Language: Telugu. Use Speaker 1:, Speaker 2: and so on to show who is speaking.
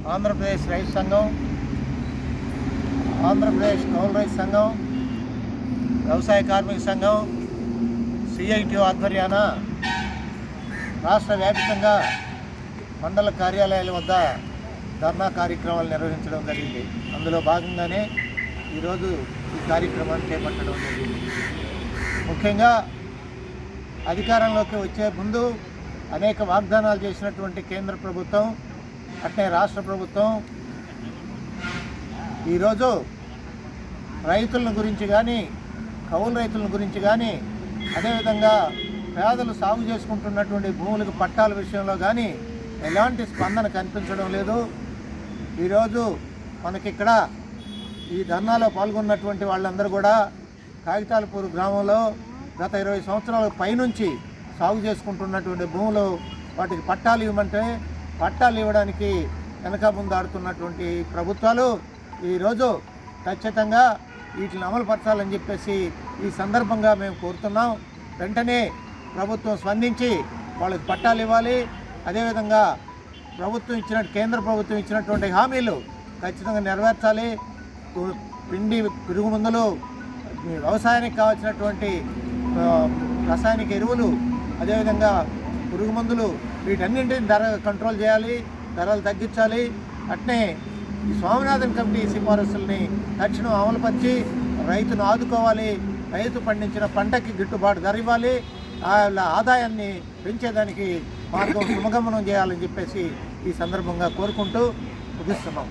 Speaker 1: ఆంధ్రప్రదేశ్ రైతు సంఘం, ఆంధ్రప్రదేశ్ కౌలు రైతు సంఘం, వ్యవసాయ కార్మిక సంఘం, సిఐటియు ఆధ్వర్యాన రాష్ట్ర వ్యాప్తంగా మండల కార్యాలయాల వద్ద ధర్నా కార్యక్రమాలు నిర్వహించడం జరిగింది. అందులో భాగంగానే ఈరోజు ఈ కార్యక్రమాన్ని చేపట్టడం జరిగింది. ముఖ్యంగా అధికారంలోకి వచ్చే ముందు అనేక వాగ్దానాలు చేసినటువంటి కేంద్ర ప్రభుత్వం, అట్నే రాష్ట్ర ప్రభుత్వం ఈరోజు రైతుల గురించి కానీ, కౌలు రైతుల గురించి కానీ, అదేవిధంగా పేదలు సాగు చేసుకుంటున్నటువంటి భూములకు పట్టాల విషయంలో కానీ ఎలాంటి స్పందన కనిపించడం లేదు. ఈరోజు మనకిక్కడ ఈ ధర్నాలో పాల్గొన్నటువంటి వాళ్ళందరూ కూడా కాగితాలపూర్ గ్రామంలో గత 20 సంవత్సరాల పైనుంచి సాగు చేసుకుంటున్నటువంటి భూములు వాటికి పట్టాలు ఇవ్వమంటే పట్టాలు ఇవ్వడానికి వెనక ముందు ఆడుతున్నటువంటి ప్రభుత్వాలు ఈరోజు ఖచ్చితంగా వీటిని అమలుపరచాలని చెప్పేసి ఈ సందర్భంగా మేము కోరుతున్నాం. వెంటనే ప్రభుత్వం స్పందించి వాళ్ళకి పట్టాలు ఇవ్వాలి. అదేవిధంగా కేంద్ర ప్రభుత్వం ఇచ్చినటువంటి హామీలు ఖచ్చితంగా నెరవేర్చాలి. పిండి పురుగు మందులు, వ్యవసాయానికి కావాల్సినటువంటి రసాయనిక ఎరువులు, అదేవిధంగా పురుగు మందులు, వీటన్నింటిని ధర కంట్రోల్ చేయాలి, ధరలు తగ్గించాలి. అట్నే ఈ స్వామినాథన్ కమిటీ సిఫారసుల్ని తక్షణం అమలుపరిచి రైతును ఆదుకోవాలి. రైతు పండించిన పంటకి గిట్టుబాటు ధర ఇవ్వాలి. ఆదాయాన్ని పెంచేదానికి మార్గం సుమగమనం చేయాలని చెప్పేసి ఈ సందర్భంగా కోరుకుంటూ ముగిస్తున్నాం.